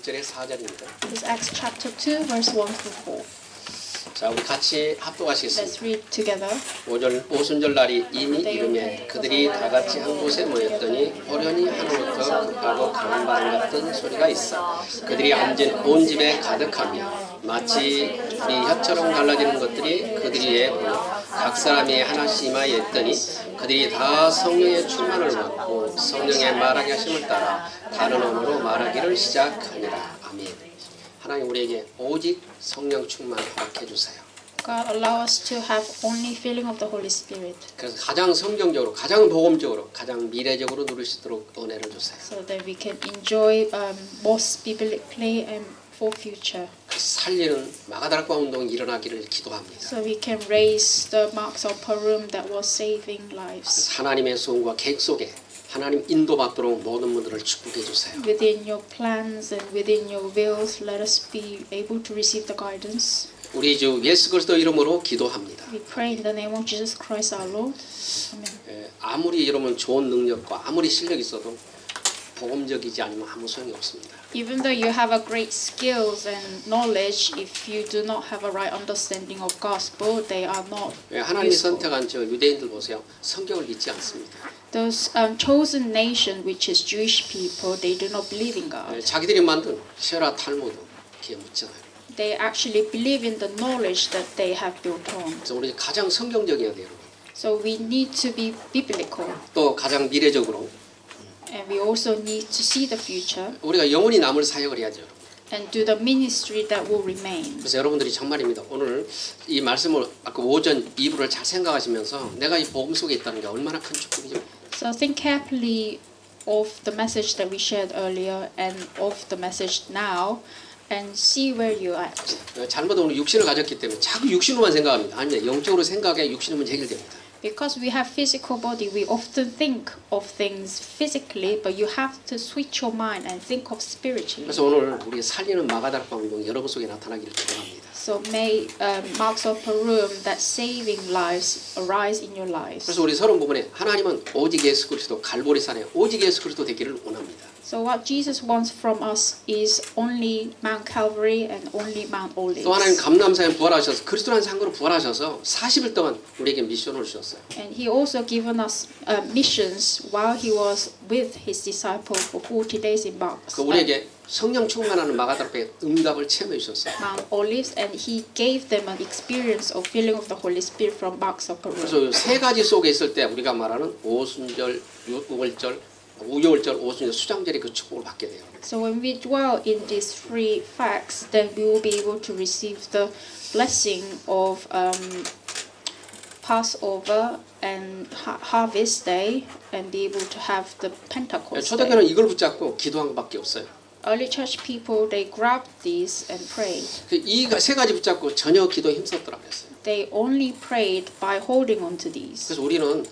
1절에 4절입니다. This is Acts chapter 2, verse 1 through 4. 자, 우리 같이 Let's 합독하시겠습니다. read together. 오순절 날이 이미 이르매 그들이 다 같이 한 곳에 모였더니 호련히 하늘로부터 급하고 강한 바람 같은 소리가 있어 그들이 앉은 온 집에 가득하며 마치 우리 혀처럼 갈라지는 것들이 그들 위에 각 사람이 하나씩 임하여 있더니 그들이 다 성령의 충만을 받고 성령의 말하게 하심을 따라 다른 언어로 말하기를 시작하니라. 아멘. 하나님 우리에게 오직 성령 충만 허락해 주세요. God, allow us to have only filling of the Holy Spirit, 그래서 가장 성경적으로, 가장 복음적으로, 가장 미래적으로 누릴 수 있도록 은혜를 주세요. so that we can enjoy most biblically and for future. 그래서 살리는 마가다락방 운동이 일어나기를 기도합니다. So we can raise the marks of Purim that was saving lives. 하나님의 소원과 계획 속에 하나님 인도받도록 모든 분들을 축복해 주세요. Within your plans and within your wills, let us be able to receive the guidance. 우리 주 예수 그리스도 이름으로 기도합니다. We pray in the name of Jesus Christ our Lord. Amen. 아무리 여러분 좋은 능력과 아무리 실력이 있어도 복음적이지 않으면 아무 소용이 없습니다. Even though you have a great skills and knowledge, if you do not have a right understanding of gospel, they are not 하나님이 useful. 선택한 저 유대인들 보세요. 성경을 믿지 않습니다. Those chosen nation, which is Jewish people, they do not believe in God. 자기들이 만든 쉐라 탈무드 기에 묻잖아요. They actually believe in the knowledge that they have built on. 그래서 우리 가장 성경적이어야 돼요. So we need to be biblical, 또 가장 미래적으로 and we also need to see the future 우리가 영원히 남을 사역을 해야죠. 여러분. and do the ministry that will remain. 그래서 여러분들이 정말입니다. 오늘 이 말씀을 아까 오전 2부를 잘 생각하시면서 내가 이 복음 속에 있다는 게 얼마나 큰 축복이죠. So think carefully of the message that we shared earlier and of the message now, and see where you're at. 잘못 오늘 육신을 가졌기 때문에 자꾸 육신으로만 생각합니다. 아닙니다. 영적으로 생각해 육신의 문제 해결됩니다. Because we have physical body, we often think of things physically, but you have to switch your mind and think of spiritually. 그래서 오늘 우리 살리는 마가다락방 운동이 여러분 속에 나타나기를 기도합니다. So may marks of Purim that saving lives arise in your lives. 그래서 우리 서론 부분에 하나님은 오직 예수 그리스도 갈보리산에 오직 예수 그리스도 되기를 원합니다. So what Jesus wants from us is only Mount Calvary and only Mount Olives. 또 하나님 감남산에 부활하셔서 그리스도라는 상으로 부활하셔서 40일 동안 우리에게 미션을 주셨어요. And he also given us missions while he was with his disciples for 40 days in 그 우리에게 성령 충만하는 마가다락방의 응답을 체험해 주셨어요. Mount Olives, and he gave them an experience of filling of the Holy Spirit from marks of Purim. 그래서 세 가지 속에 있을 때 우리가 말하는 오순절, 유월절, 우여월절, 오순절, 수장절의 그 축복을 받게 돼요. So when we dwell in these three facts, then we will be able to receive the blessing of Passover and Harvest Day, and be able to have the Pentecost Day. 초대교회는 이걸 붙잡고 기도한 것밖에 없어요. Early church people, they grabbed these and prayed. 이 세 가지 붙잡고 전혀 기도에 힘썼더라 그랬어요. They only prayed by holding on to these. 그래서 우리는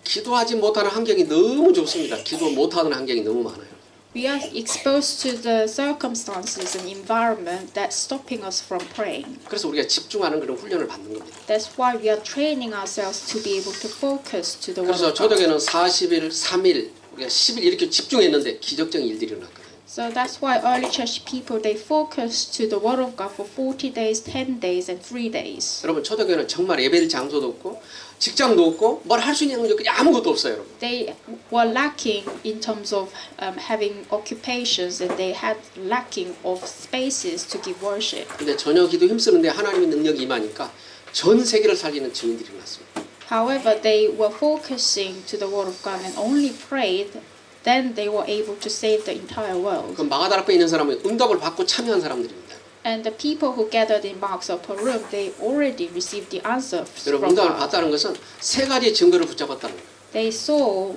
기도하지 못하는 환경이 너무 좋습니다. 기도 못하는 환경이 너무 많아요. We are exposed to the circumstances and environment that's stopping us from praying. 그래서 우리가 집중하는 그런 훈련을 받는 겁니다. That's why we are training ourselves to be able to focus to the word 그래서 of God. 초대교회는 40일, 3일, 우리가 10일 이렇게 집중했는데 기적적인 일들이 일어났거든요. So that's why early church people, they focus to the word of God for 40 days, 10 days, and 3 days. 여러분 초대교회는 정말 예배를 장소도 없고 직장도 없고 뭘 할 수 있는 능력이 아무것도 없어요. 여러분. They were lacking in terms of having occupations, and they had lacking of spaces to give worship. 근데 전혀 기도 힘쓰는데 하나님의 능력이 임하니까 전 세계를 살리는 증인들이 일어났습니다. However, they were focusing to the word of God and only prayed. Then they were able to save the entire world. 그 마가다락방에 있는 사람은 응답을 받고 참여한 사람들입니다. And the people who gathered in marks of Purim, they already received the answer 여러분 from 응답을 God. 받다는 것은 세 가지 증거를 붙잡았다는 거예요. They saw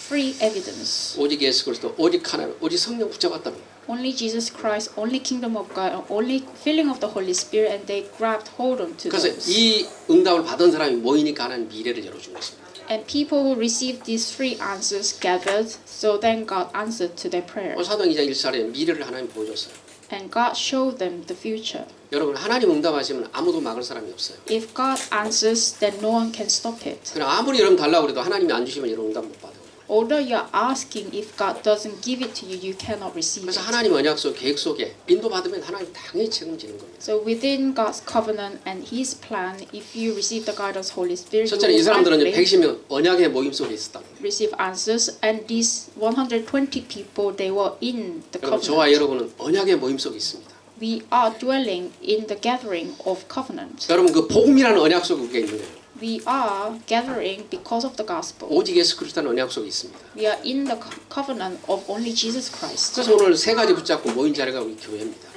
three evidence. 오직 예수 그리스도, 오직 하나님, 오직 성령 붙잡았다는 거예요. Only Jesus Christ, only kingdom of God, and only filling of the Holy Spirit, and they grabbed hold on to 그래서 those. 이 응답을 받은 사람이 모이니까 하나님 미래를 열어준 것입니다. And people who received these three answers gathered, so then God answered to their prayer. 사도행 2장 1절에 미래를 하나님 보여줬어요. And God showed them the future. 여러분 하나님 응답하시면 아무도 막을 사람이 없어요. If God answers, then no one can stop it. 그러나 아무리 여러분 달라고 해도 하나님이 안 주시면 여러분 응답 못 받아요. Although you're asking, if God doesn't give it to you, you cannot receive 그래서 it. 하나님 언약 속 계획 속에 인도받으면 하나님 당연히 책임지는 겁니다. So within God's covenant and His plan, if you receive the guidance of Holy Spirit, you 첫째는 이 will 사람들은 likely 120명 언약의 모임 속에 있었다는 거예요. receive answers. And these 120 people, they were in the 여러분, 저와 covenant. 여러분은 언약의 모임 속에 있습니다. We are dwelling in the gathering of covenant. 여러분 그 복음이라는 언약 속에 우리가 있는 거예요. We are gathering because of the gospel. 오직 예수 그리스도라는 언약 속에 있습니다. We are in the covenant of only Jesus Christ. 그래서 오늘 세 가지 붙잡고 모인 자리가 우리 교회입니다.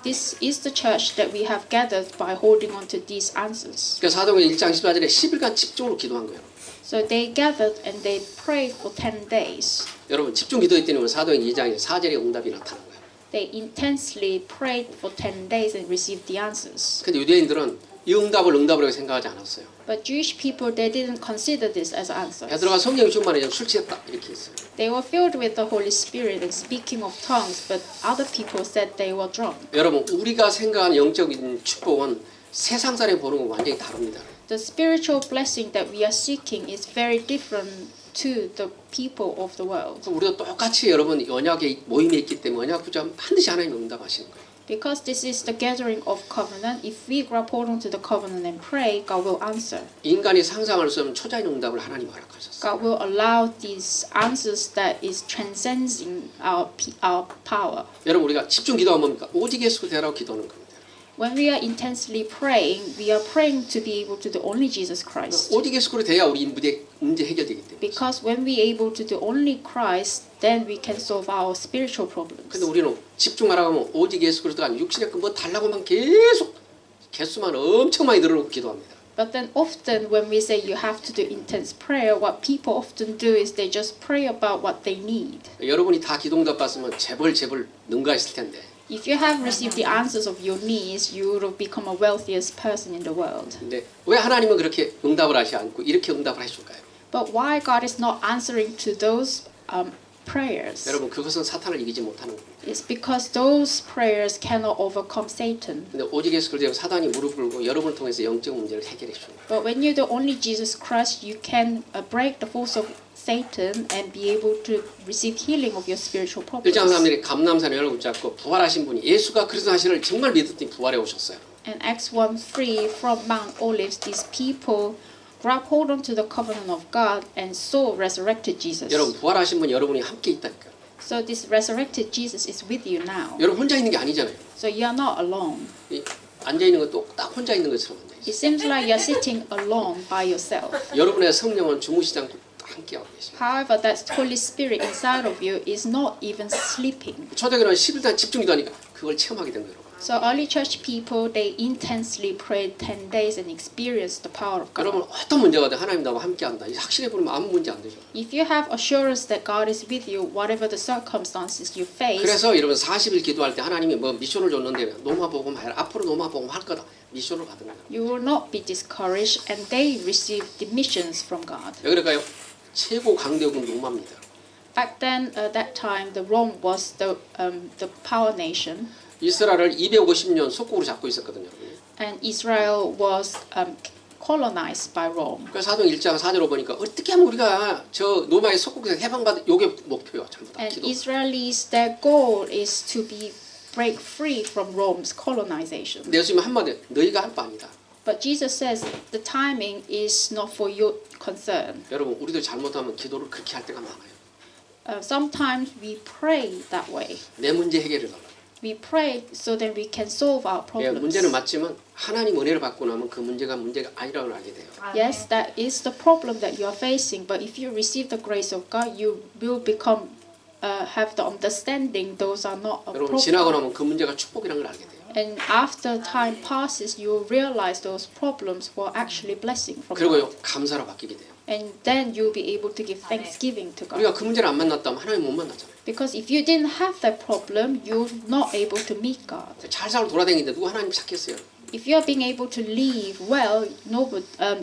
This is the church that we have gathered by holding on to these answers. 그러니까 사도행전 1장 14절에 10일간 집중으로 기도한 거예요. So they gathered and they prayed for 10 days. 여러분 집중 기도했더니 사도행전 2장에 4절에 응답이 나타난 거예요. They intensely prayed for 10 days and received the answers. 근데 유대인들은 이 응답이라고 생각하지 않았어요. But Jewish people, they didn't consider this as answers. 베드로가 성령이 충만해서 술 취했다 이렇게 했어요. They were filled with the Holy Spirit and speaking of tongues, but other people said they were drunk. 여러분 우리가 생각하는 영적인 축복은 세상 사람이 보는 건 완전히 다릅니다. The spiritual blessing that we are seeking is very different to the people of the world. 우리도 똑같이 여러분 언약의 모임에 있기 때문에 언약 붙잡으면 반드시 하나님 응답하시는 거예요. Because this is the gathering of covenant, if we grab hold onto the covenant and pray, God will answer. 인간이 상상할 수 없는 초자연 응답을 하나님 허락하셨어요. God will allow these answers that is transcending our power. 여러분 우리가 집중 기도하면 뭡니까? 오직 예수 대라고 기도하는 겁니다. When we are intensely praying, we are praying to be able to do only Jesus Christ. 오직 예수 돼야 우리 문제 해결되기 때문에. Because when we are able to do only Christ, then we can solve our spiritual problems. 근데 우리는 집중하라고 하면 오직 예수 그리스도가 아니고 육신의 뭐 달라고만 계속 개수만 엄청 많이 늘어놓고 기도합니다. But then often when we say you have to do intense prayer, what people often do is they just pray about what they need. 여러분이 다 기도응답 받으면 재벌 능가했을 텐데. If you have received the answers of your needs, you would have become a wealthiest person in the world. 근데 왜 하나님은 그렇게 응답을 하지 않고 이렇게 응답을 해줄까요? But why God is not answering to those prayers? 여러분 그것은 사탄을 이기지 못하는 겁니다. It's because those prayers cannot overcome Satan. 근데 오직 예수 그리스도 사단이 무릎 꿇고 여러분을 통해서 영적 문제를 해결해 주는 거예요. But when you do only Jesus Christ, you can break the force of Satan and be able to receive healing of your spiritual problems. 일장 사람들이 감람산에 연을 붙잡고 부활하신 분이 예수가 그리스도 하시를 정말 믿었더니 부활해 오셨어요. And Acts 1:3 from Mount Olives, these people grab hold onto the covenant of God and saw resurrected Jesus. 여러분 부활하신 분 여러분이 함께 있다니까요. So this resurrected Jesus is with you now. 여러분 혼자 있는 게 아니잖아요. So you are not alone. 앉아 있는 것도 딱 혼자 있는 것처럼 앉아 It 있어요. seems like you're sitting alone by yourself. 여러분의 성령은 주무시지 않고 함께 하고 계십니다. However, that Holy Spirit inside of you is not even sleeping. 초대교회는 10일간 집중 기도하니까 그걸 체험하게 된 거예요. So early church people, they intensely prayed 10 days and experienced the power of 여러분 God. 어떤 문제가 돼 하나님 나와 함께 한다. 확실히 보면 아무 문제 안 되죠. If you have assurance that God is with you, whatever the circumstances you face, 그래서 여러분 40일 기도할 때 하나님이 뭐 미션을 줬는데 노마 복음 해라. 앞으로 노마 복음 할 거다. 미션을 받은 거예요. you will not be discouraged, and they receive the missions from God. 그러니까요 최고 강대국은 로마입니다. Back then, at that time, the Rome was the power nation, 이스라엘을 250년 속국으로 잡고 있었거든요. and Israel was colonized by Rome. 그래서 사도행 1장 4절로 보니까 어떻게 하면 우리가 저 로마의 속국에서 해방받을 요게 목표예요. 전부 다 And 기도. Israelis, their goal is to break free from Rome's colonization. 근데 예수님 한마디 너희가 할 바 아니다. But Jesus says the timing is not for your concern. 여러분 우리도 잘못하면 기도를 그렇게 할 때가 많아요. Sometimes we pray that way. 내 문제 해결을 달라. We pray so that we can solve our problems. 문제는 맞지만 하나님 은혜를 받고 나면 그 문제가 아니라고 알게 돼요. Yes, that is the problem that you are facing. But if you receive the grace of God, you will become have the understanding those are not a 여러분 지나고 problem. 나면 그 문제가 축복이라는 걸 알게 돼요. And after time passes, you will realize those problems were actually blessing from 그리고요 God. 감사로 바뀌게 돼요. And then you'll be able to give thanksgiving to God. 우리가 그 문제를 안 만났다면 하나님 못 만났잖아요. Because if you didn't have that problem, you're not able to meet God. 잘 살고 돌아다니는데 누가 하나님 찾겠어요? If you are being able to live well,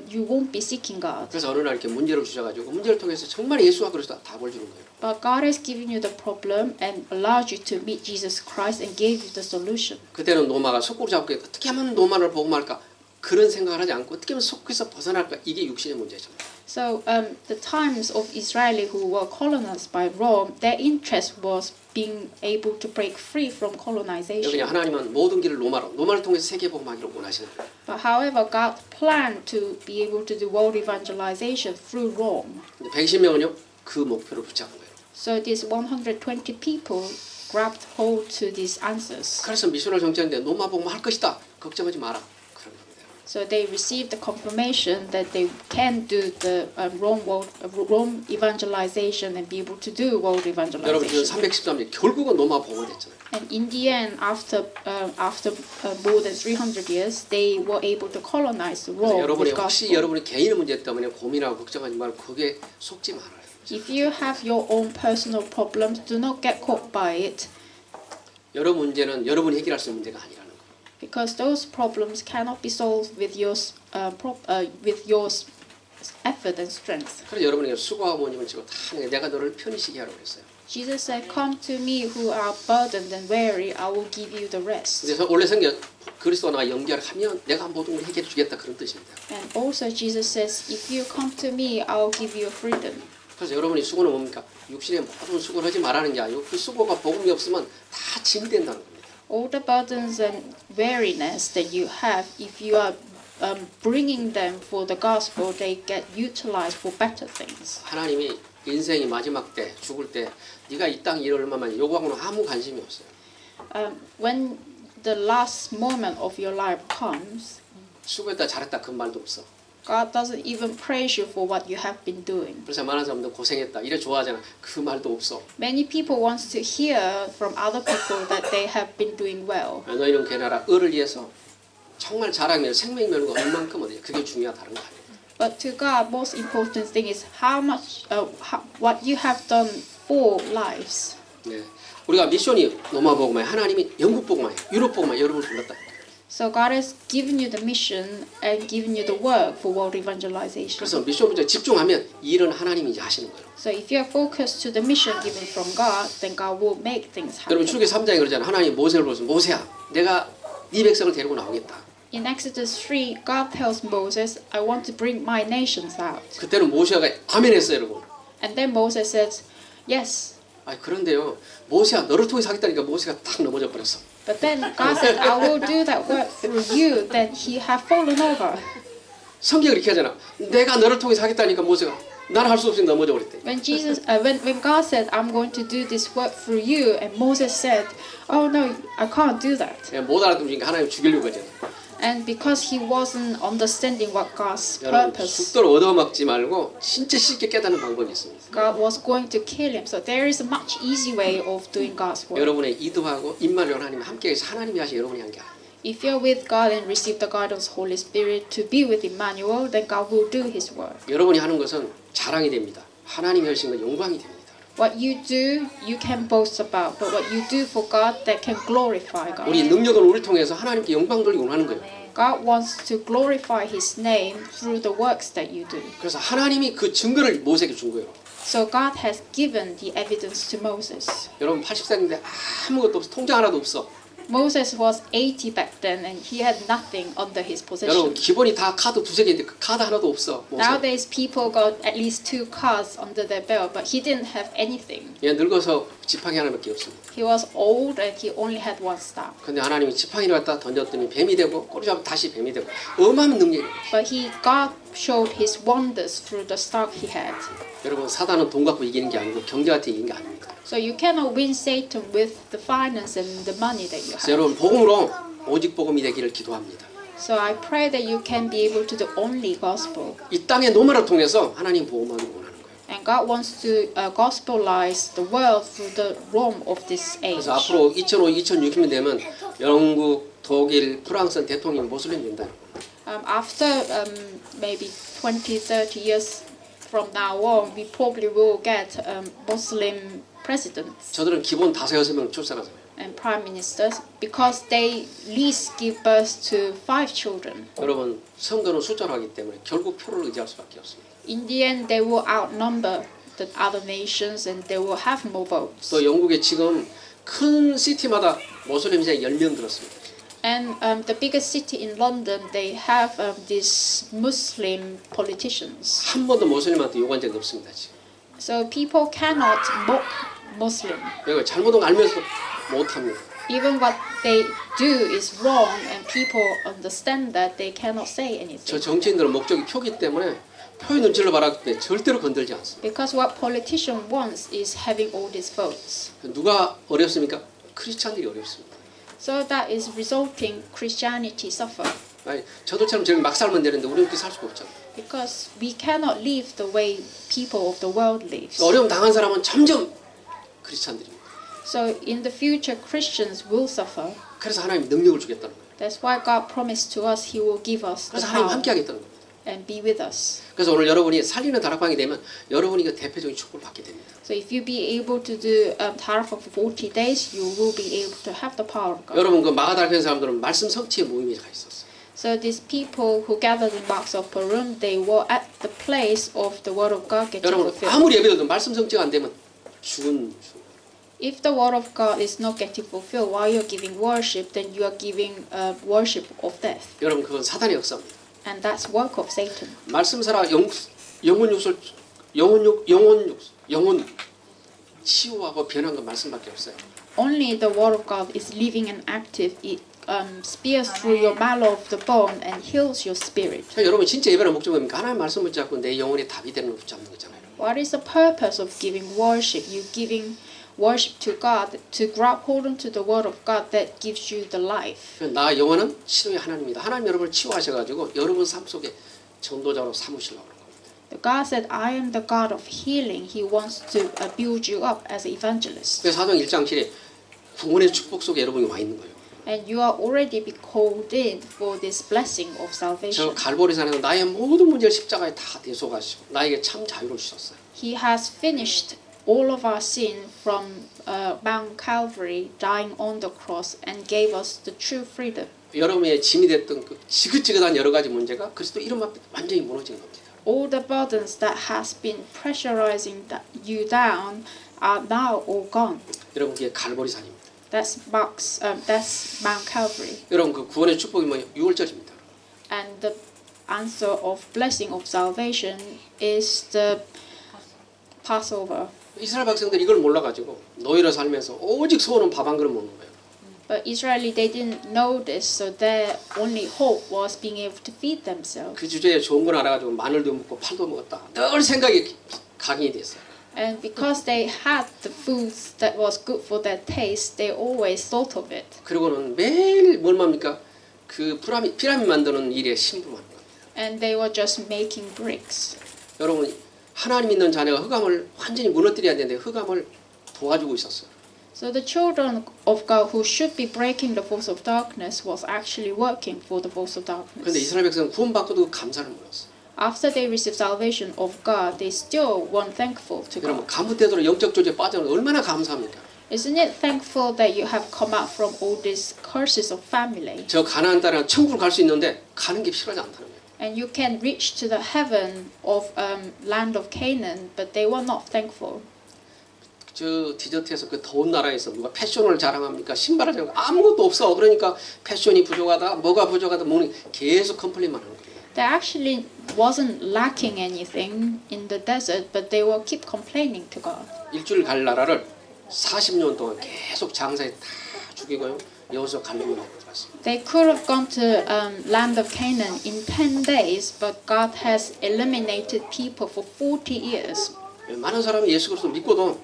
you won't be seeking God. 그래서 어느 날 이렇게 문제를 주셔가지고 그 문제를 통해서 정말 예수와 그리스도 답을 주는 거예요. But God has given you the problem and allowed you to meet Jesus Christ and gave you the solution. 그때는 노마가 속국을 잡고 어떻게 하면 노마를 복음할까 그런 생각을 하지 않고 어떻게 하면 속국에서 벗어날까 이게 육신의 문제죠. So the times of Israeli who were colonized by Rome, their interest was being able to break free from 여러분이 colonization. 하나님은 모든 길을 로마를 통해서 세계복음하기를 원하시는 거예요. But however, God planned to be able to do world evangelization through Rome. 120명은요 그 목표를 붙잡은 거예요. So these 120 people grabbed hold to these answers. 그래서 미션을 정치했는데 로마 복음 할 것이다. 걱정하지 마라. 그런 겁니다. So they received the confirmation that they can do the Rome evangelization and be able to do world 여러분 지금 evangelization. 313년 결국은 로마 복음이 됐잖아요. And in the end, after more than 300 years, they were able to colonize 그래서 Rome 여러분이 with 혹시 gospel. 여러분의 개인의 문제 때문에 고민하고 걱정하지 말고 그게 속지 말아요. If you have your own personal problems, do not get caught by it, 여러분 문제는 여러분이 해결할 수 있는 문제가 아니라는 거예요. because those problems cannot be solved with your effort and strength. 그래서 여러분에게 수고하고 모임을 지고 다 하는 게 내가 너를 편히 쉬게 하라고 했어요. Jesus said, "Come to me who are burdened and weary, I will give you the rest." 그래서 원래 성경 그리스도와 나가 연결하면 내가 모든 걸 해결해 주겠다 그런 뜻입니다. And also Jesus says, "If you come to me, I will give you freedom." 그래서 여러분이 수고는 뭡니까? 육신의 모든 수고를 하지 말라는 게 아니고 그 수고가 복음이 없으면 다 짐이 된다는 겁니다. All the burdens and weariness that you have, if you are bringing them for the gospel, they get utilized for better things. 하나님이 인생이 마지막 때 죽을 때 네가 이 땅 일을 얼마만 요구하고는 아무 관심이 없어요. When the last moment of your life comes, 수고했다 잘했다 그 말도 없어. God doesn't even praise you for what you have been doing. 그래서 많은 사람들 고생했다 이래 좋아하잖아. 그 말도 없어. Many people want to hear from other people that they have been doing well. 너희는 괜하라 을을 위해서 정말 자랑이면 생명 면과 얼만큼 어디 그게 중요하다는 거 아니에요. But to God, most important thing is what you have done for lives. 네, 우리가 미션이 로마 복음에 하나님이 영국 복음에 유럽 복음에 여러분을 불렀다. So God has given you the mission and given you the work for world evangelization. 그래서 미션 문제에 집중하면 이 일은 하나님이 이제 하시는 거예요. So if you are focused to the mission given from God, then God will make things 여러분 happen. 출애굽기 3장에 그러잖아요. 하나님 모세를 불러서 모세야, 내가 네 백성을 데리고 나오겠다. In Exodus 3, God tells Moses, "I want to bring my nations out." 그때는 모세가 아멘했어요, 여러분. And then Moses says, "Yes." 아 그런데요, 모세야 너를 통해서 하겠다니까 모세가 딱 넘어져 버렸어. But then God said, "I will do that work through you." Then he had fallen over. 성경이 이렇게 하잖아. 내가 너를 통해서 하겠다니까 모세가 나는 할 수 없이 넘어져 버렸대. When God said, "I'm going to do this work through you," and Moses said, "Oh no, I can't do that." 못 알아듣으니까 하나님 죽이려고 하잖아. And because he wasn't understanding what God's 여러분 purpose, 죽도록 얻어먹지 말고 진짜 쉽게 깨닫는 방법이 있습니다. God was going to kill him. So there is a much easy way of doing God's work. 여러분의 이도하고 임마누엘 하나님 함께해서 하나님이 하시 여러분이 한 게 아니에요. If you're with God and receive the guidance of Holy Spirit to be with Emmanuel, then God will do His work. 여러분이 하는 것은 자랑이 됩니다. 하나님이 하신 건 영광이 됩니다. What you do, you can boast about, but what you do for God, that can glorify God. 우리 능력은 우리를 통해서 하나님께 영광 돌리기 원하는 거예요. God wants to glorify His name through the works that you do. 그래서 하나님이 그 증거를 모세에게 준 거예요. So God has given the evidence to Moses. 여러분 80살인데 아무것도 없어. 통장 하나도 없어. Moses was 80 back then, and he had nothing under his 여러분 possession. 기본이 다 카드 두세 개인데 그 카드 하나도 없어. 모세. Nowadays, people got at least 2 cars under their belt, but he didn't have anything. 얘 늙어서 지팡이 하나밖에 없습니다. He was old and he only had 1 staff. 근데 하나님이 지팡이를 갖다 던졌더니 뱀이 되고 꼬리 잡으면 다시 뱀이 되고 어마어마한 능력이에요. But God showed His wonders through the staff he had. 여러분 사단은 돈 갖고 이기는 게 아니고 경제한테 이기는 게 아닙니다. So you cannot win Satan with the finance and the money that you 그래서 have. 여러분 복음으로 오직 복음이 되기를 기도합니다. So I pray that you can be able to do only gospel. 이 땅의 노마를 통해서 하나님 복음하기 원하는 거예요. And God wants to gospelize the world through the Rome of this age. 그래서 앞으로 2005, 2060년 되면 영국, 독일, 프랑스 대통령이 모슬림 된다. After maybe 20, 30 years from now on, we probably will get Muslim presidents 저들은 기본 5-6명 출산하잖아요. and prime ministers because they least give birth to 5 children. 여러분 선거는 숫자로 하기 때문에 결국 표를 의지할 수밖에 없습니다. In the end, they will outnumber the other nations and they will have more votes. 또 영국에 지금 큰 시티마다 모슬림 이제 10명 들었습니다. And the biggest city in London, they have these Muslim politicians. 한 번도 모슬림한테 욕한 적이 없습니다. 지금. So people cannot mock Muslim. 이거 잘못한 거 알면서도 못합니다. Even what they do is wrong, and people understand that they cannot say 저 anything. 정치인들은 목적이 표기 때문에 표의 눈치를 바라기 때문에 절대로 건들지 않습니다. Because what politician wants is having all these votes. 누가 어렵습니까? 크리스찬들이 어렵습니다. So that is resulting Christianity suffer. 아니, 저들처럼 저렇게 막 살면 되는데 우리는 그렇게 살 수가 없잖아요. Because we cannot live the way people of the world lives. 어려움 당한 사람은 점점 크리스찬들입니다. So in the future, Christians will suffer. 그래서 하나님 능력을 주겠다는 거예요. That's why God promised to us He will give us the 그래서 하나님 power 함께 하겠다는 겁니다. and be with us. 그래서 오늘 여러분이 살리는 다락방이 되면 여러분이 그 대표적인 축복을 받게 됩니다. So if you be able to do Tarafa for 40 days, you will be able to have the power of God. 여러분 그 마가다락방 사람들은 말씀 성취의 모임에 가 있었어요. So these people who gathered in Marks of Perum, they were at the place of the word of God getting 여러분 fulfilled. 아무리 예배드려도 말씀 성취가 안 되면 죽은 If the word of God is not getting fulfilled while you're giving worship, then you are giving worship of death. 여러분 그건 사단의 역사입니다. And that's work of Satan. 말씀사라 영혼 치유하고 변한 건 말씀밖에 없어요. Only the word of God is living and active. It spears through your marrow of the bone and heals your spirit. 그러니까 여러분 진짜 예배의 목적은 뭡니까? 하나님 말씀을 붙잡고 내 영혼의 답이 되는 걸 붙잡는 거잖아요. What is the purpose of giving worship? You giving worship to God to grab hold onto the word of God that gives you the life. 나 영혼은 치료의 하나님입니다. 하나님 여러분을 치유하셔가지고 여러분 삶 속에 전도자로 삼으시려고 그런 겁니다. God said, I am the God of healing. He wants to build you up as an evangelist. 그래서 사도행 1장 7에 구원의 축복 속에 여러분이 와 있는 거예요. And you are already be called in for this blessing of 저 salvation. 갈보리산에서 나의 모든 문제를 십자가에 다 대속하시고 나에게 참 자유를 주셨어요. He has finished all of our sin from Mount Calvary, dying on the cross, and gave us the true freedom. 여러분의 짐이 됐던 그 지긋지긋한 여러 가지 문제가 그리스도 이름 앞에 완전히 무너진 겁니다. All the burdens that has been pressurizing you down are now all gone. 여러분 그게 갈보리산입니다. That's Mount Calvary. 여러분 그 구원의 축복이 뭐예요? 6월절입니다. And the answer of blessing of salvation is the Passover. 이스라엘 백성들이 이걸 몰라가지고 노예로 살면서 오직 소원은 밥 한 그릇 먹는 거예요. But Israeli, they didn't know this, so their only hope was being able to feed themselves. 그 주제에 좋은 걸 알아가지고 마늘도 먹고 팔도 먹었다. 늘 생각이 각인이 됐어요. And because they had the foods that was good for their taste, they always thought of it. 그리고는 매일 뭘 맙니까? 그 피라미드 만드는 일에 심부하는 겁니다. And they were just making bricks. 여러분 하나님 믿는 자녀가 흑암을 완전히 무너뜨려야 되는데 흑암을 도와주고 있었어요. So the children of God who should be breaking the force of darkness was actually working for the force of 그런데 darkness. 이스라엘 백성은 구원받고도 감사를 몰랐어요. After they received salvation of God, they still weren't thankful to 여러분 God. 가무때도로 영적 조지에 빠져는 얼마나 감사합니까? Isn't it thankful that you have come out from all these curses of family? 저 가나안 땅에 천국을 갈 수 있는데 가는 게 필요하지 않다는 거예요. And you can reach to the heaven of land of Canaan, but they were not thankful. 저 디저트에서 그 더운 나라에서 누가 패션을 자랑합니까? 신발을 자랑 아무것도 없어. 그러니까 패션이 부족하다, 뭐가 부족하다, 뭐는 계속 컴플레인만 하는 거예요. There actually wasn't lacking anything in the desert, but they will keep complaining to God. 일주일 갈 나라를 40년 동안 계속 장사에 다 죽이고요. 여호수아 갈렙으로 갔습니다. They could have gone to land of Canaan in 10 days, but God has eliminated people for 40 years. 많은 사람이 예수 그리스도 믿고도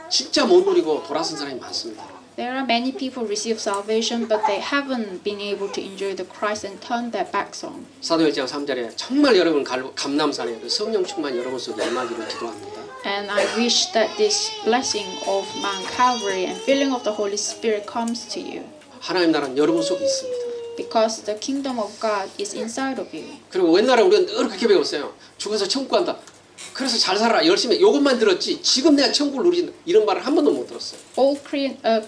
진짜 못 누리고 돌아선 사람이 많습니다. There are many people who receive salvation, but they haven't been able to enjoy the Christ and turn their backs on. 사도행전 3절에 정말 여러분 감람산에 그 성령 충만 여러분 속에 임하기를 기도합니다. And I wish that this blessing of Mount Calvary and filling of the Holy Spirit comes to you. 하나님 나라는 여러분 속에 있습니다. Because the kingdom of God is inside of you. 그리고 옛날에 우리가 늘 그렇게 배웠어요. 죽어서 천국 간다. 그래서 잘 살아라. 열심히 이것만 들었지. 지금 내가 천국을 누린다. 이런 말을 한 번도 못 들었어요. All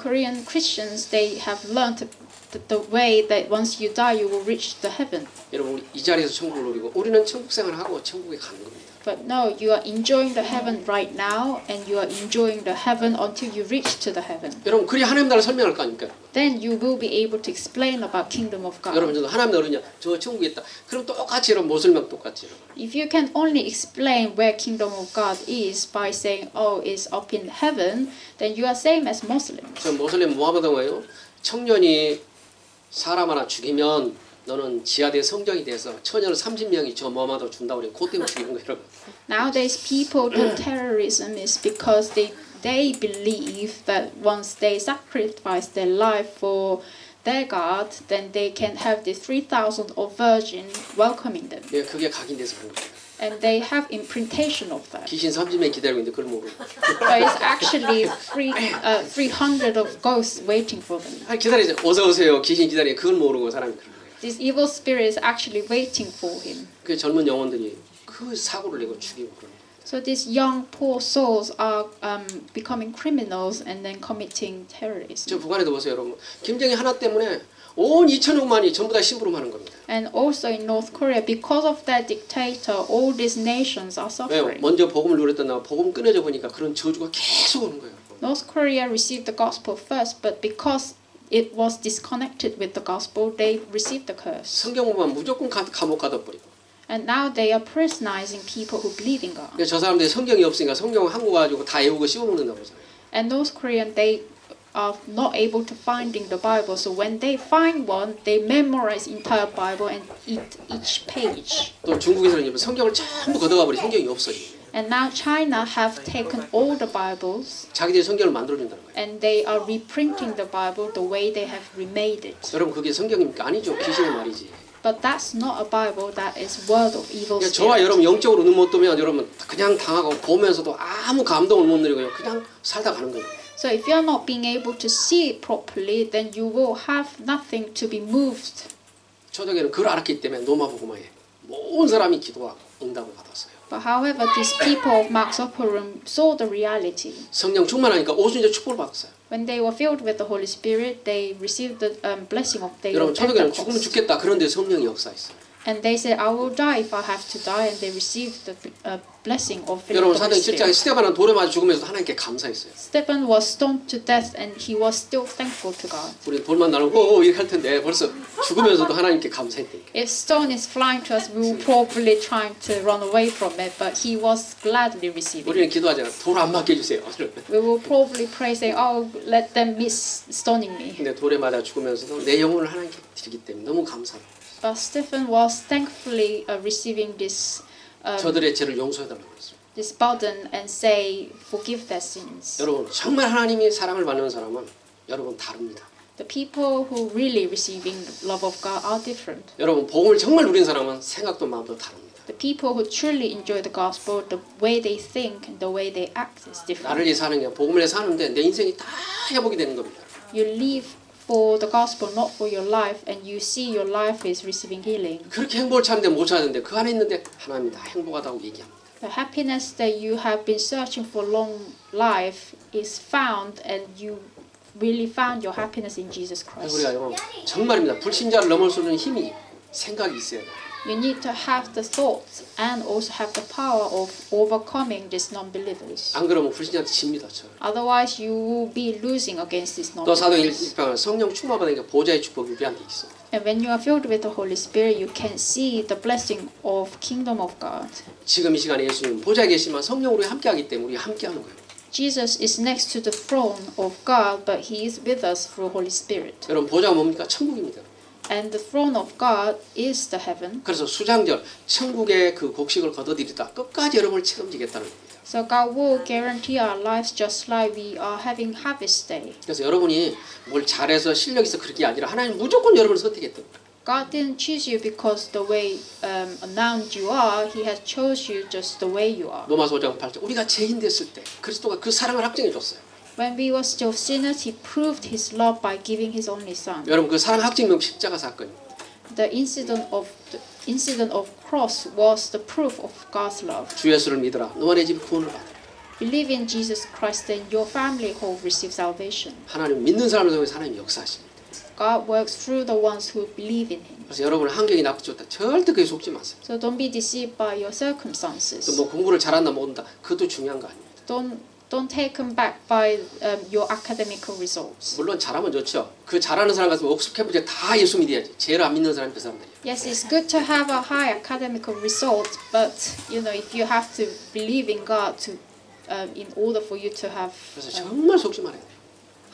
Korean Christians, they have learned the way that once you die, you will reach the heaven. 여러분 이 자리에서 천국을 누리고 우리는 천국 생활을 하고 천국에 가는 겁니다. But no, you are enjoying the heaven right now, and you are enjoying the heaven until you reach to the heaven. 여러분 그리 하나님 나라를 설명할 거 아닙니까? Then you will be able to explain about kingdom of 여러분 God. 저도 하나님 나라냐 저 천국에 있다. 그럼 똑같이 여러분 못 설명 똑같이 여러분. If you can only explain where kingdom of God is by saying, oh, it's up in heaven, then you are same as Muslims. 저 모슬림 뭐 하는 거예요? 청년이 사람 하나 죽이면 너는 지하대 성경이 돼서 처녀를 30명이 저 뭐마다 준다고 그래. 그것 때문에 죽이는 거예요, 여러분. Nowadays, people do terrorism is because they believe that once they sacrifice their life for their God, then they can have the 3,000 of virgin welcoming them. 예, 그게 각인돼서 그런 거예요. And they have imprintation of that. 귀신 30명 기다리고 있는데 그걸 모르고. But it's actually 300 of ghosts waiting for them. 아, 기다리세요. 어서 오세요. 귀신 기다리고 그걸 모르고 사람이 그런 거예요. This evil spirit is actually waiting for him. 그 젊은 영혼들이 그 사고를 내고 죽이고 그러는 거예요. So these young poor souls are becoming criminals and then committing terrorism. 저 북한에도 보세요, 여러분. 김정일 하나 때문에 온 2천억만이 전부 다 심부름하는 겁니다. And also in North Korea, because of that dictator, all these nations are 왜요? suffering. 먼저 복음을 누렸던 나 복음 끊어져 보니까 그런 저주가 계속 오는 거예요. North Korea received the gospel first, but because it was disconnected with the gospel, they received the curse. 성경 보면 무조건 감옥 가둬버리고. And now they are prisonizing people who believe in God. 저 사람들이 성경이 없으니까 성경 한국 가지고 다 외우고 씹어먹는다고 그러잖아요. And North Korean, they are not able to finding the Bible. So when they find one, they memorize entire Bible and eat each page. 또 중국에서는 성경을 전부 걷어가 버리 성경이 없어요. And now China have taken all the Bibles 자기들이 성경을 만들어준다는 거예요. and they are reprinting the Bible the way they have remade it. 여러분 그게 성경입니까? 아니죠. 귀신의 말이지. But that's not a Bible. That is word of evil 그러니까 저와 spirit. 여러분 영적으로 눈 못 뜨면 여러분 그냥 당하고 보면서도 아무 감동을 못 누리고요. 그냥 살다 가는 거예요. So if you're not being able to see it properly, then you will have nothing to be moved. 초대교회는 그걸 알았기 때문에 노마복음화에 모든 사람이 기도하고 응답을 받았어요. But however, these people of Mark's upper room saw the reality. 성령 충만하니까 오순절 축복을 받았어요. When they were filled with the Holy Spirit, they received the blessing of day 여러분 of 초대교회는 죽으면 Pentecost. 죽겠다. 그런데 성령이 역사했어요. And they said, I will die if I have to die. And they received the blessing of 여러분 the Holy 사도행 7장에 Spirit. 스데반은 돌에 맞아 죽으면서 하나님께 감사했어요. Stephen was stoned to death and he was still thankful to God. 우리 돌만 나는 오 이렇게 할 텐데 벌써 죽으면서도 하나님께 감사했다니까. If stone is flying to us, we will probably trying to run away from it, but he was gladly receiving 우리는 it. 기도하잖아요. 돌 안 맞게 해주세요. We will probably pray saying, oh, let them miss stoning me. 근데 돌에 맞아 죽으면서도 내 영혼을 하나님께 드리기 때문에 너무 감사해요. But Stephen was thankfully receiving this 저들의 죄를 용서해달라고 그랬어요. this burden and say, forgive their sins. 여러분 정말 하나님이 사랑을 받는 사람은 여러분 다릅니다. The people who really receiving the love of God are different. 여러분 복음을 정말 누린 사람은 생각도 마음도 다릅니다. The people who truly enjoy the gospel, the way they think and the way they act is different. 나를 위해 사는 게 복음을 위해 사는데 내 인생이 다 회복이 되는 겁니다. You live for the gospel, not for your life, and you see your life is receiving healing. 그렇게 행복을 찾는데 못 찾는데 그 안에 있는데 하나님이 다 행복하다고 얘기합니다. The happiness that you have been searching for long life is found, and you really found your happiness in Jesus 그래서 Christ. 우리가 여러분 정말입니다. 불신자를 넘어서는 힘이 생각이 있어야 돼요. You need to have the thoughts and also have the power of overcoming these non-believers. 안 그러면 불신자한테 집니다. 저. Otherwise, you will be losing against these 또 사도행 non-believers. 1장은 성령 충만받으니까 보좌의 축복이 우리한테 있어. And when you are filled with the Holy Spirit, you can see the blessing of kingdom of God. 지금 이 시간에 예수님 보좌에 계시지만 성령으로 함께하기 때문에 우리 함께하는 거예요. Jesus is next to the throne of God, but He is with us through Holy Spirit. 여러분 보좌가 뭡니까? 천국입니다. And the throne of God is the heaven. 그래서 수장절 천국의 그 곡식을 거둬들이다 끝까지 여러분을 책임지겠다는 겁니다. So God will guarantee our lives just like we are having harvest day. 그래서 여러분이 뭘 잘해서 실력 있어 그렇게 아니라 하나님 무조건 여러분을 선택했던 거예요. God didn't choose you because the way announced you are. He has chose you just the way you are. 로마서 5장 8절 우리가 죄인 됐을 때 그리스도가 그 사랑을 확증해 줬어요. When we were still sinners, He proved His love by giving His only Son. 여러분 그 사랑 확증명 십자가 사건입니다. The incident of cross was the proof of God's love. 주 예수를 믿으라 너와 내 집이 구원을 받으라. Believe in Jesus Christ, then your family will receive salvation. 하나님 믿는 사람을 통해서 하나님 역사하십니다. God works through the ones who believe in Him. 그래서 여러분 환경이 나쁘 좋다 절대 그에 속지 마세요. So don't be deceived by your 또 circumstances. 뭐 공부를 잘한다 못한다 그것도 중요한 거 아닙니다. Don't taken back by your academic results. 물론 잘하면 좋죠. 그 잘하는 사람 가서 워크숍 캠프에 다 예수 믿어야지. 제일 안 믿는 사람이 그 사람들이에요. Yes, it's good to have a high academic result, but if you have to believe in God in order for you to have 그래서 정말 속지 말아야 돼요.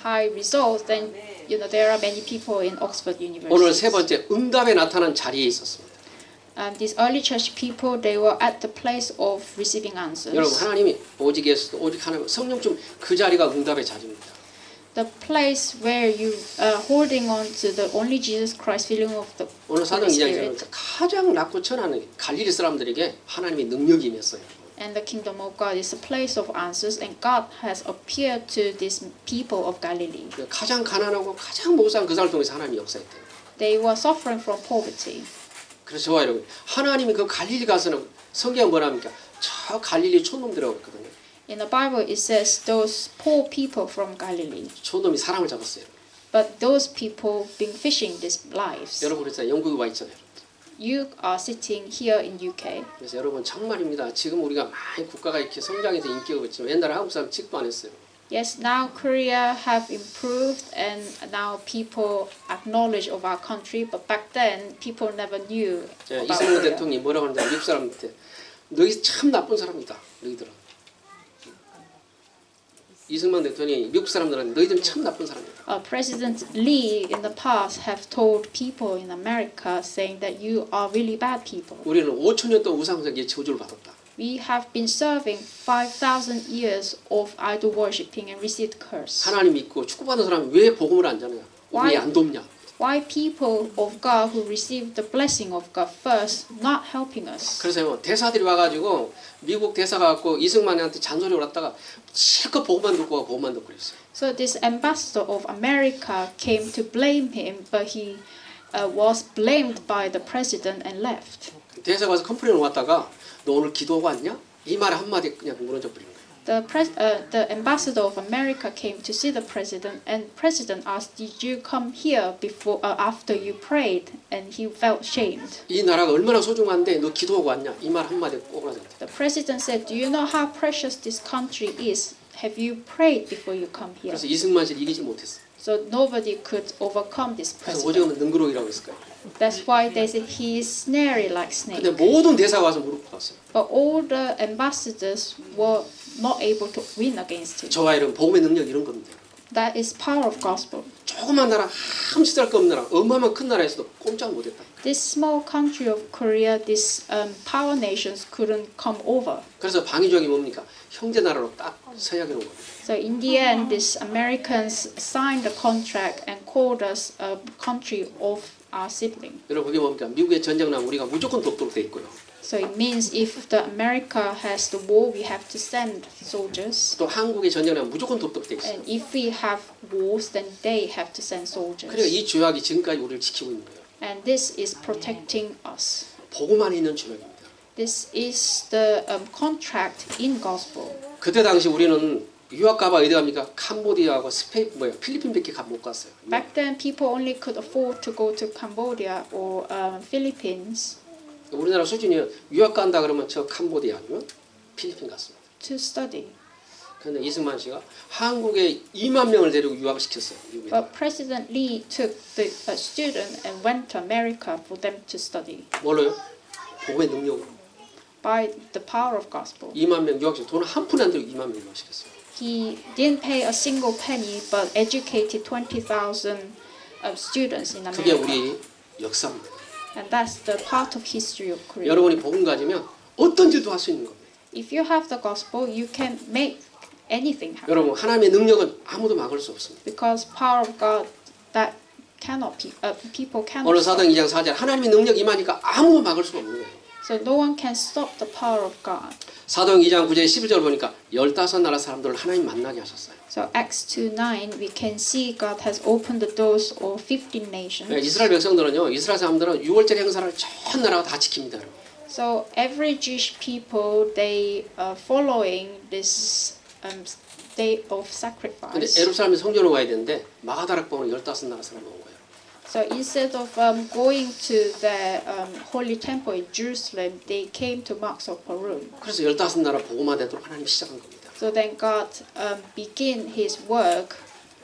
high results, then there are many people in Oxford 오늘 University. 세 번째 응답에 나타난 자리에 있었습니다. These early church people, they were at the place of receiving answers. 여러분 하나님이 오직 예수 오직 하나님 성령 좀 그 자리가 응답의 자리입니다. The place where you are holding on to the only Jesus Christ, feeling of the 오늘 사도 Holy 2장에서 Spirit. 가장 낮고 천한 갈릴리 사람들에게 하나님이 능력이 임했어요. And the kingdom of God is a place of answers, and God has appeared to these people of Galilee. 가장 가난하고 가장 못산 그 사람을 통해서 하나님이 역사했대요. They were suffering from poverty. 그래서 저와 여러분 하나님이 그 갈릴리 가서는 성경은 뭐랍니까? 저 갈릴리 촌놈들이라고 했거든요. In the Bible, it says those poor people from Galilee. 촌놈이 사람을 잡았어요. But those people been fishing these lives. 여러분 그래서 영국에 와 있잖아요. You are sitting here in UK. 그래서 여러분 정말입니다. 지금 우리가 많이 국가가 이렇게 성장해서 인기가 있지만 옛날에 한국 사람 취직도 안 했어요. Yes, now Korea have improved and now people acknowledge of our country. But back then, people never knew about 이승만 Korea. 대통령이 뭐라고 하는데 미국 사람한테 너희 참 나쁜 사람이다. 너희들은. 이승만 대통령이 미국 사람들한테 너희들은 참 나쁜 사람이다. President Lee in the past have told people in America saying that you are really bad people. 우리는 5,000년 동안 우상숭배의 저주를 받았다. We have been serving 5,000 years of idol worshipping and received curse. 하나님 믿고 축복받은 사람이 왜 복음을 안 전하냐? 왜 안 돕냐? Why people of God who receive the blessing of God first not helping us? 그래서 대사들이 와가지고 미국 대사가 갖고 이승만한테 잔소리를 했다가 실컷 복음만 듣고 가고 복음만 듣고 그랬어요. So this ambassador of America came to blame him, but he was blamed by the president and left. 대사가 와서 컴플레인을 왔다가 너 오늘 기도하고 왔냐? 이 말에 한마디 그냥 무너져 버린 거예요. The ambassador of America came to see the president, and president asked, "Did you come here before, after you prayed?" And he felt shamed. 이 나라가 얼마나 소중한데 너 기도하고 왔냐? 이 말 한마디 꼬그라졌대. The president said, "Do you know how precious this country is? Have you prayed before you come here?" 그래서 이승만 씨를 이기지 못했어. So nobody could overcome this 그래서 president. 오죽하면 능그러기라고 했을까요? That's why they said he is snary like snake. 근데 모든 대사가 와서 무릎 꿇었어요. But all the ambassadors were not able to win against him. 저와 이런 복음의 능력 이런 겁니다. That is power of gospel. 조그만 나라 아무 짓 할 거 없는 나라 어마어마한 큰 나라에서도 꼼짝 못했다. This small country of Korea, these power nations couldn't come over. 그래서 방위족이 뭡니까? 형제 나라로 딱 서약해 놓은 겁니다. So in the end, these Americans signed the contract and called us a country of our sibling. 여러분 그게 뭡니까? 미국의 전쟁 나면 우리가 무조건 돕도록 돼 있고요. So it means if the America has the war, we have to send soldiers. 또 한국의 전쟁 나면 무조건 돕도록 돼 있어요. And if we have wars, then they have to send soldiers. 그러니까 이 조약이 지금까지 우리를 지키고 있는 거예요. And this is protecting us. 복음 안에 있는 조약입니다. This is the contract in gospel. 그때 당시 우리는 유학 가봐 어디 갑니까? 캄보디아하고 필리핀밖에 못 갔어요. Back then, people only could afford to go to Cambodia or Philippines 우리나라 수준이 유학 간다 그러면 저 캄보디아 아니면 필리핀 갔습니다. to study. 그런데 이승만 씨가 한국에 2만 명을 데리고 유학을 시켰어요. 미국에다가. But President Lee took the student and went to America for them to study 뭘로요? 복음의 능력으로. by the power of gospel. 2만 명 유학생 돈 한 푼 안 들고 2만 명 유학 시켰어요. He didn't pay a single penny, but educated 20,000 students in 그게 America. 우리 역사입니다. And that's the part of history of Korea. 여러분이 복음 가지면 어떤 일도 할 수 있는 겁니다. If you have the gospel, you can make anything happen. 여러분 하나님의 능력은 아무도 막을 수 없습니다. Because power of God that cannot people cannot 오늘 stop. 사도행 2장 4절 하나님의 능력이 임하니까 아무도 막을 수가 없는 거예요. So no one can stop the power of God. 사도행 2장 9절 11절 보니까 15나라 사람들을 하나님 만나게 하셨어요. So Acts 2:9, we can see God has opened the doors of 15 nations. 이스라엘 백성들은요, 이스라엘 사람들은 6월절 행사를 전 나라가 다 지킵니다. 여러분. So every Jewish people, they are following this day of 근데 sacrifice. 예루살렘에 성전으로 가야 되는데 마가다락방으로 15나라 사람 온 거예요. So instead of going to the holy temple in Jerusalem, they came to Marks of Peru. 그래서 15나라 복음화 되도록 하나님이 시작한 겁니다. So then God began His work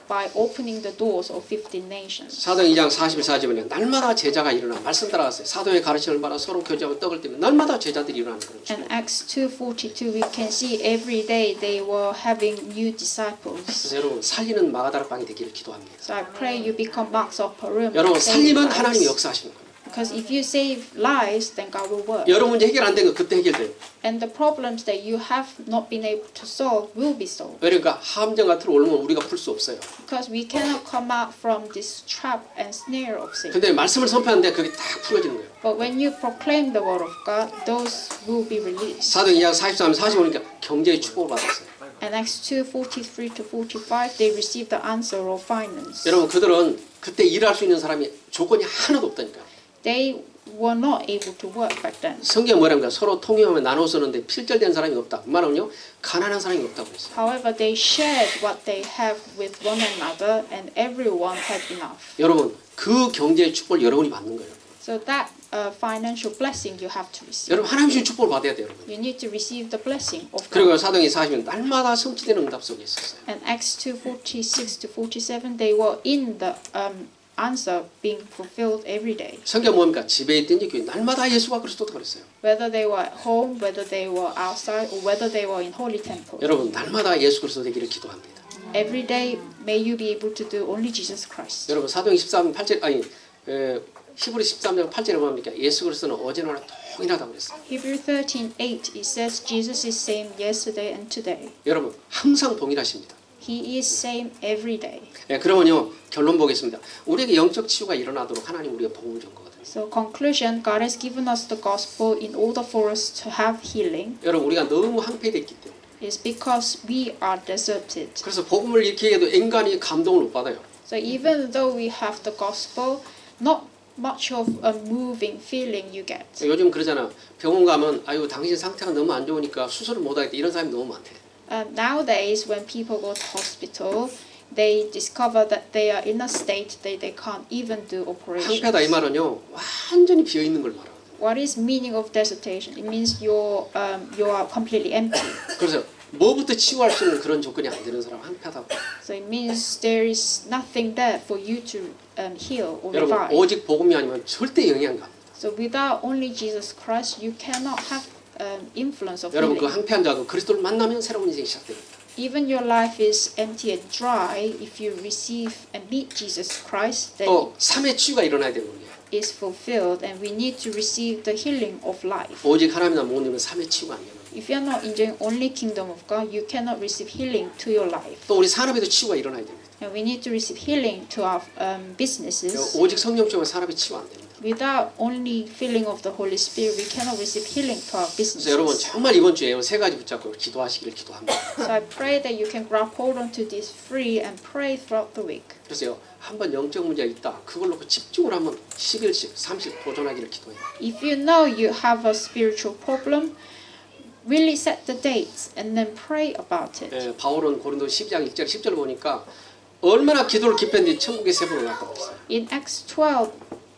by opening the doors of 15 nations. 사도행 2장 41-42절에 보면 날마다 제자가 일어나 말씀 따라갔어요. 사도의 가르침을 받아 서로 교제하고 떡을 떼면 날마다 제자들이 일어나는 그런 And 중. Acts 2:42, we can see every day they were having new disciples. 그래서 여러분 살리는 마가다락방이 되기를 기도합니다. So I pray you become Marks of Peru. 여러분 살리면 하나님이 역사하시는 거예요. Because if you save lives, then God will work. 여러분 문제 해결 안 된 거 그때 해결돼요. And the problems that you have not been able to solve will be solved. 그러니까 함정 같은 올면 우리가 풀 수 없어요. Because we cannot come out from this trap and snare of sin. 근데 말씀을 선포하는데 그게 딱 풀어지는 거예요. But when you proclaim the word of God, those will be released. 사도행 2장 43, 45니까 경제의 축복을 받았어요. And Acts 2:43 to 45, they received the answer of finance. 여러분 그들은 그때 일할 수 있는 사람이 조건이 하나도 없다니까요. They were not able to work back then. 성경 뭐랍니까? 서로 통용하면 나눠 쓰는데 필절된 사람이 없다. 그 말은요, 가난한 사람이 없다고 했어요. However, they shared what they have with one another, and everyone had enough. 여러분, 그 경제의 축복을 여러분이 받는 거예요. So that financial blessing you have to receive. 여러분 하나님 주신 축복을 받아야 돼요, 여러분. You need to receive the blessing of God. 그리고 사도행전 40년 날마다 성취되는 응답 속에 있었어요. And Acts 2:46 to 47, they were in the answer being fulfilled every day. 성경 뭡니까? 집에 있든지 교회 날마다 예수가 그리스도다 그랬어요. Whether they were at home, whether they were outside, or whether they were in holy temple. 여러분 날마다 예수 그리스도 되기를 기도합니다. Every day, may you be able to do only Jesus Christ. 여러분 사도행전 13장 8절 아니 히브리 13장 8절에 보니까 예수 그리스도는 어제나 오늘 동일하다고 그랬어요. Hebrew 13:8 it says Jesus is same yesterday and today. 여러분 항상 동일하십니다. He is same every day. 예, 그러면요 결론 보겠습니다. 우리에게 영적 치유가 일어나도록 하나님 우리가 복음을 준 거거든요. So conclusion, God has given us the gospel in order for us to have healing. 여러분 우리가 너무 황폐됐기 때문에. Is because we are deserted. 그래서 복음을 이렇게 해도 인간이 감동을 못 받아요. So even though we have the gospel, not much of a moving feeling you get. 요즘 그러잖아. 병원 가면 아유 당신 상태가 너무 안 좋으니까 수술을 못 하겠다 이런 사람이 너무 많대. Nowadays, when people go to hospital, they discover that they are in a state that they can't even do operations. 황폐다 이 말은요 완전히 비어 있는 걸 말하거든요. What is meaning of desertation? It means you are completely empty. 그래서 뭐부터 치유할 수 있는 그런 조건이 안 되는 사람 황폐하다고. So it means there is nothing there for you to heal or 여러분 revive. 오직 복음이 아니면 절대 영향 안 갑니다. So without only Jesus Christ, you cannot have influence of 여러분 그 healing. 황폐한 자도 그리스도를 만나면 새로운 인생이 시작됩니다. Even your life is empty and dry. If you receive and meet Jesus Christ, then 또 삶의 치유가 일어나야 되는 거예요. is fulfilled, and we need to receive the healing of life. 오직 하나님만 못 누리면 삶의 치유가 안 되는 거예요. If you are not enjoying only kingdom of God, you cannot receive healing to your life. 또 우리 산업에도 치유가 일어나야 됩니다. And we need to receive healing to our businesses. 오직 성령 치유만 산업에 치유 안 됩니다. Without only filling of the Holy Spirit, we cannot receive healing to our 그래서 여러분 businesses. 정말 이번 주에 세 가지 붙잡고 기도하시기를 기도합니다. So I pray that you can grab hold onto this free and pray throughout the week. 그래서요 한번 영적 문제가 있다. 그걸 놓고 집중을 한번 10일씩 30일 도전하기를 기도해요. If you know you have a spiritual problem, really set the dates and then pray about it. 예, 바울은 고린도 12장 1절 10절 보니까 얼마나 기도를 깊였는지 천국에 세 번 올랐다고 했어요. In Acts 12,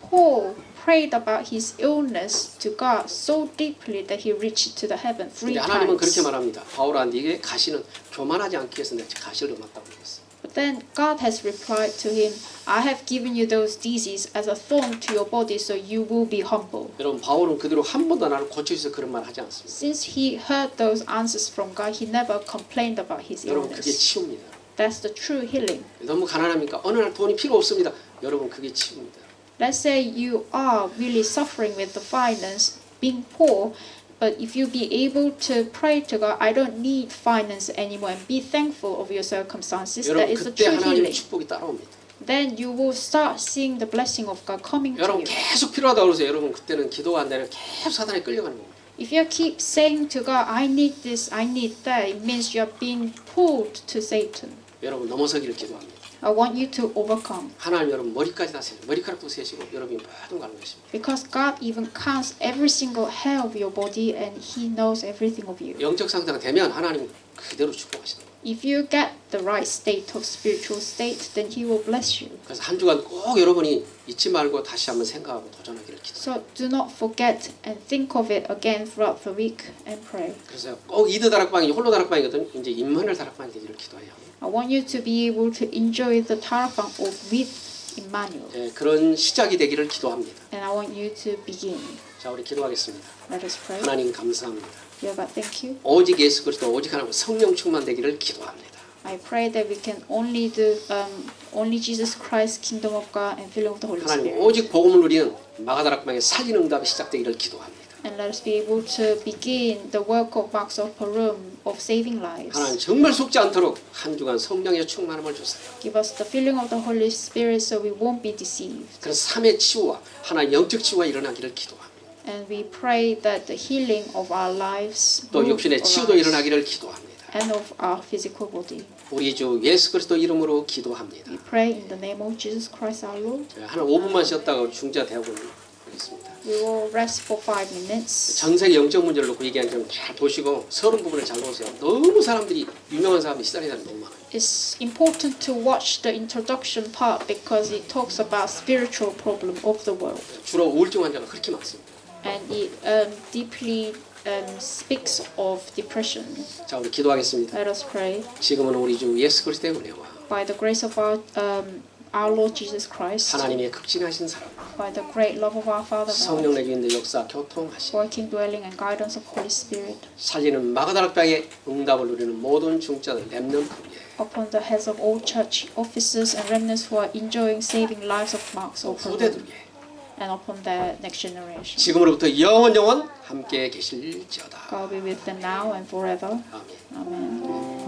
Paul prayed about his illness to God so deeply that he reached to the heaven 3 근데 하나님은 그렇게 times. 말합니다. 바울아 네게 가시는 교만하지 않기 위해서 내가 가시를 넣었다고 했어요. But then God has replied to him, I have given you those diseases as a thorn to your body, so you will be humble. 여러분 바울은 그대로 한 번도 나를 고쳐주셔서 그런 말 하지 않습니다. Since he heard those answers from God, he never complained about his 여러분 그게 illness. 치유입니다. That's the true healing. 너무 가난합니까? 어느 날 돈이 필요 없습니다. 여러분 그게 치유입니다. Let's say you are really suffering with the finance, being poor, but if you be able to pray to God, I don't need finance anymore, and be thankful of your circumstances, that 여러분 is the 그때 true 하나님의 healing. 축복이 따라옵니다. Then you will start seeing the blessing of God coming to 여러분 you. 계속 필요하다고 그러세요. 여러분 그때는 기도가 안 되면 계속 사단에 끌려가는 겁니다. If you keep saying to God, I need this, I need that, it means you are being pulled to Satan. 여러분 넘어서기를 기도합니다. I want you to overcome. 하나님 여러분 머리까지 다 세요. 머리카락도 세시고 여러분이 모든 걸 알고 계십니다. Because God even counts every single hair of your body, and He knows everything of you. 영적 상태가 되면 하나님 그대로 축복하시는 거예요. If you get the right state of spiritual state, then He will bless you. 그래서 한 주간 꼭 여러분이 잊지 말고 다시 한번 생각하고 도전하기를 기도해요. So do not forget and think of it again throughout the week and pray. 그래서 꼭 이드 다락방이 홀로 다락방이거든. 이제 임마누엘 다락방이 되기를 기도해요. I want you to be able to enjoy the Tarafang of with Emmanuel. 예, 그런 시작이 되기를 기도합니다. And I want you to begin. 자, 우리 기도하겠습니다. Let us pray. 하나님 감사합니다. Dear God, thank you. 오직 예수 그리스도 오직 하나님 성령 충만되기를 기도합니다. I pray that we can only do only Jesus Christ, Kingdom of God, and filling of the Holy 하나님 Spirit. 오직 복음을 누리는 마가다락방의 살린 응답이 시작되기를 기도합니다. And let us be able to begin the work of Marks of Perum of saving lives. 하나님 정말 속지 않도록 한 주간 성령의 충만함을 주세요. Give us the filling of the Holy Spirit so we won't be deceived. 그래서 삶의 치유와 하나님 영적 치유가 일어나기를 기도합니다. And we pray that the healing of our lives 또 will 육신의 치유도 arise, 일어나기를 기도합니다. and of our physical body. 우리 주 예수 그리스도 이름으로 기도합니다. We pray in the name of Jesus Christ our Lord. 한 5분만 쉬었다가 중지가 대학을 하겠습니다. We will rest for 5 minutes. 전 세계 영적 문제를 놓고 얘기하는 좀 잘 보시고 서론 부분을 잘 보세요. 너무 사람들이 유명한 사람이 시달리는 사람이 너무 많아요. It's important to watch the introduction part because it talks about spiritual problem of the world, 주로 우울증 환자가 그렇게 많습니다. and it deeply speaks of depression. 자, 우리 기도하겠습니다. Let us pray. 지금은 우리 주 예수 그리스도의 은혜와 By the grace of our Lord Jesus Christ, 하나님의 극진하신 사랑, by the great love of our Father 성령 God, 내주인의 역사 교통하심, working, dwelling, and guidance of Holy Spirit, 살리는 마가다락방의 응답을 누리는 모든 중자들 렘넌트 위에 upon the heads of all church officers and remnants who are enjoying saving lives of Marks of 후대들 Perum, 위에 and upon their next generation. 지금으로부터 영원 함께 계실지어다. God be with them now and forever. 아멘. Amen.